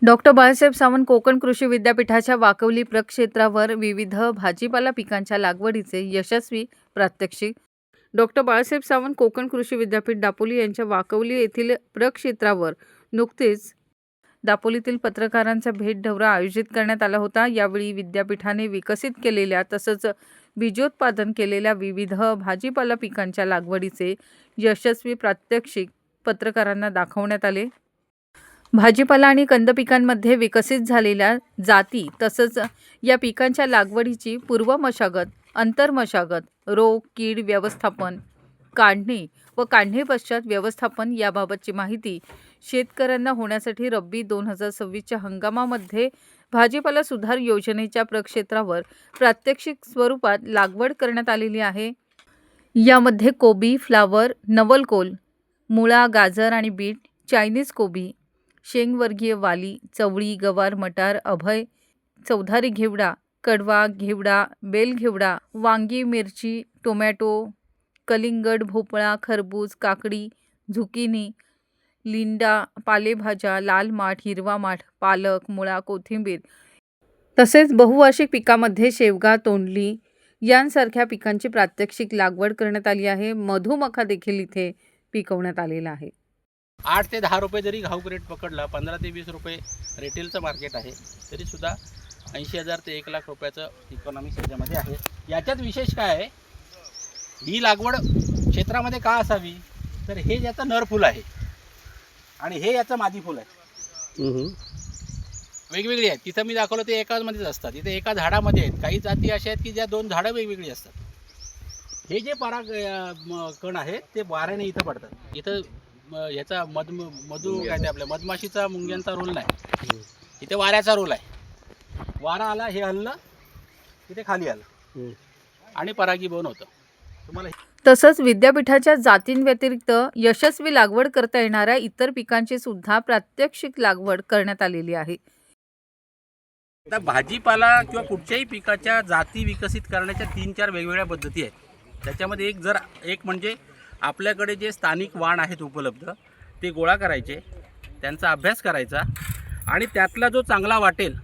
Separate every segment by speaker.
Speaker 1: Doctor Balasaheb Sawant Konkan कृषी विद्यापीठाच्या वाकवली प्रक्षेत्रावर विविध भाजीपाला पिकांच्या लागवडीचे यशस्वी प्रात्यक्षिक. डॉक्टर बाळासाहेब सावंत कोकण कृषी विद्यापीठ दापोली यांच्या वाकवली येथील प्रक्षेत्रावर नुकतेच दापोलीतील पत्रकारांचा भेट दौरा आयोजित करण्यात आला होता. यावेळी विद्यापीठाने विकसित केलेल्या तसंच बीजोत्पादन केलेल्या विविध भाजीपाला पिकांच्या लागवडीचे यशस्वी प्रात्यक्षिक पत्रकारांना दाखवण्यात आले. भाजीपाला आणि कंद पिकांमध्ये विकसित झालेल्या जाती तसंच या पिकांच्या लागवडीची पूर्व मशागत, अंतर मशागत, रोग कीड व्यवस्थापन, काढणी व काढणी पश्चात व्यवस्थापन याबाबतची माहिती शेतकऱ्यांना होण्यासाठी रब्बी 2026च्या हंगामामध्ये भाजीपाला सुधार योजनेच्या प्रक्षेत्रावर प्रात्यक्षिक स्वरूपात लागवड करण्यात आलेली आहे. यामध्ये कोबी, फ्लावर, नवलकोल, मुळा, गाजर आणि बीट, चायनीज कोबी, शेंगवर्गीय वाली, चवळी, गवार, मटार, अभय, चौधारी घेवडा, कडवा घेवडा, बेल घेवडा, वांगी, मिरची, टोमॅटो, कलिंगड, भोपळा, खरबूज, काकडी, झुकिनी, लिंडा, पालेभाज्या, लाल माठ, हिरवा माठ, पालक, मुळा, कोथिंबीर तसेच बहुवार्षिक पिकामध्ये शेवगा, तोंडली यांसारख्या पिकांची प्रात्यक्षिक लागवड करण्यात आली आहे. मधुमका देखील इथे पिकवण्यात आलेला आहे.
Speaker 2: 8 ते 10 रुपये जरी घाऊक रेट पकडला, 15 ते 20 रुपये रिटेलचं मार्केट आहे, तरीसुद्धा 80,000 ते 1 लाख रुपयाचं इकॉनॉमिक्स याच्यामध्ये आहे. याच्यात विशेष काय आहे, ही लागवड क्षेत्रामध्ये का असावी, तर हे याचं नर फुल आहे आणि हे याचं मादी फुल आहे. वेगवेगळी आहेत. तिथं मी दाखवलं ते एकामध्येच असतात. इथे एका झाडामध्ये आहेत. काही जाती अशा आहेत की ज्या 2 झाडं वेगवेगळी असतात. हे जे पराग कण आहेत ते वाऱ्याने इथं पडतात. इथं ह्याचा मधू काय ते आपल्या मधमाशीचा, मुंग्यांचा रोल नाही, इथे वाऱ्याचा रोल आहे. वारा आला, हे हललं, इथे खाली आलं आणि परागीभवन होतं. तुम्हाला
Speaker 1: तसंच विद्यापीठाच्या जातींव्यतिरिक्त यशस्वी लागवड करता येणाऱ्या इतर पिकांची सुद्धा प्रात्यक्षिक लागवड करण्यात आलेली आहे.
Speaker 2: आता भाजीपाला किंवा कुठच्याही पिकाच्या जाती विकसित करण्याच्या 3-4 वेगवेगळ्या पद्धती आहेत. त्याच्यामध्ये एक म्हणजे आपल्याकडे जे स्थानिक वाण आहेत उपलब्ध ते गोळा करायचे, त्यांचा अभ्यास करायचा आणि त्यातला जो चांगला वाटेल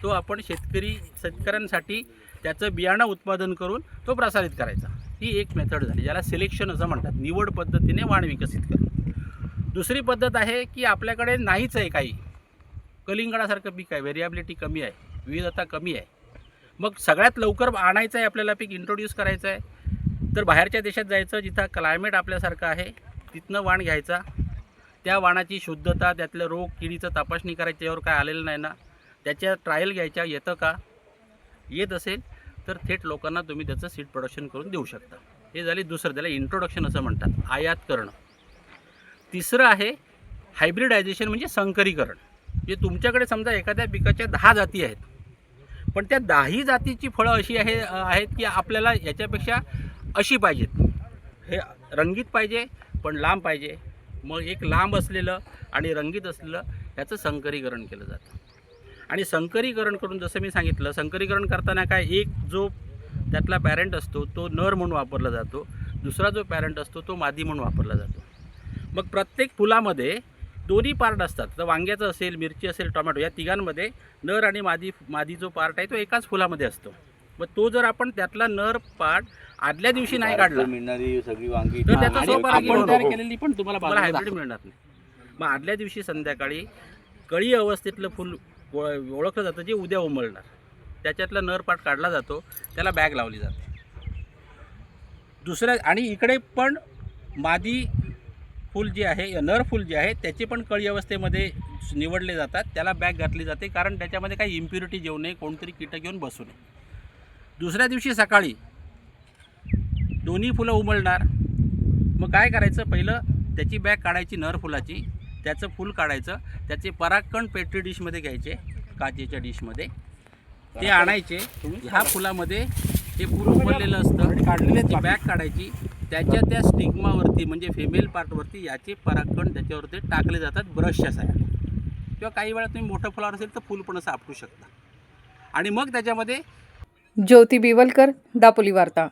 Speaker 2: तो आपण शेतकऱ्यांसाठी त्याचं बियाणं उत्पादन करून तो प्रसारित करायचा. ही एक मेथड झाली, ज्याला सिलेक्शन असं म्हणतात. निवड पद्धतीने वाण विकसित करणं. दुसरी पद्धत आहे की आपल्याकडे नाहीच आहे काही, कलिंगडासारखं पीक आहे, व्हेरिएबिलिटी कमी आहे, विविधता कमी आहे. मग सगळ्यात लवकर आणायचं आहे आपल्याला, पीक इंट्रोड्यूस करायचं आहे, तर बाहेरच्या देशात जायचं जिथं क्लायमेट आपल्यासारखं आहे, तिथनं वाण घ्यायचा. त्या वाणाची शुद्धता, त्यातलं रोग किडीचं तपासणी करायची, त्यावर काय आलेलं नाही ना, त्याच्या ट्रायल घ्यायच्या, येतं का, येत असेल तर थेट लोकांना तुम्ही त्याचं सीड प्रोडक्शन करून देऊ शकता. हे झाले दुसरं, त्याला इंट्रोडक्शन असं म्हणतात, आयात करणं. तिसरं आहे हायब्रिडायझेशन, म्हणजे संकरीकरण. जे तुमच्याकडे समजा एखाद्या पिकाच्या 10 जाती आहेत, पण त्या 10ही जातीची फळं अशी आहेत की आपल्याला याच्यापेक्षा अशी पाहिजेत. हे रंगीत पाहिजे पण लांब पाहिजे. मग एक लांब असलेलं आणि रंगीत असलेलं याचं संकरीकरण केलं जातं. आणि संकरीकरण करून जसं मी सांगितलं, संकरीकरण करताना काय, एक जो त्यातला पॅरेंट असतो तो नर म्हणून वापरला जातो, दुसरा जो पॅरेंट असतो तो मादी म्हणून वापरला जातो. मग प्रत्येक फुलामध्ये दोन्ही पार्ट असतात. तर वांग्याचं असेल, मिरची असेल, टोमॅटो, या तिघांमध्ये नर आणि मादी जो पार्ट आहे तो एकाच फुलामध्ये असतो. मग तो जर आपण त्यातला नर पार्ट आदल्या दिवशी नाही काढला
Speaker 3: मिळणारी सगळी वांगी
Speaker 2: तर त्याचा स्वपरागीभवन तयार केलेली पण तुम्हाला हायब्रिड मिळणार नाही. मग आदल्या दिवशी संध्याकाळी कळी अवस्थेतलं फुल ओळखलं जातं, जे उद्या उमलणार, त्याच्यातला नर पार्ट काढला जातो, त्याला बॅग लावली जाते. दुसऱ्या आणि इकडे पण मादी फूल जे आहे, नर फूल जे आहे, त्याचे पण कळी अवस्थेमध्ये निवडले जातात, त्याला बॅग घातली जाते, कारण त्याच्यामध्ये काही इम्प्युरिटी येऊ नये, कोणतरी कीटक येऊन बसू नये. दुसऱ्या दिवशी सकाळी दोन्ही फुलं उमलणार. मग काय करायचं, पहिलं त्याची बॅग काढायची नर फुलाची, त्याचं फूल काढायचं, त्याचे परागकण पेट्री डिशमध्ये घ्यायचे, काचेच्या डिशमध्ये ते आणायचे. ह्या फुलामध्ये हे फूल उमललेलं असतं, काढलेली बॅग काढायची, त्याच्या त्या स्टिग्मावरती म्हणजे फिमेल पार्टवरती याचे परागकण त्याच्यावरती टाकले जातात ब्रशच्या साह्याने. किंवा काही वेळा तुम्ही मोठं फुलावर असेल तर फूल पण असं आपटू शकता. आणि मग त्याच्यामध्ये
Speaker 1: ज्योती बिवलकर, दापोली वार्ता.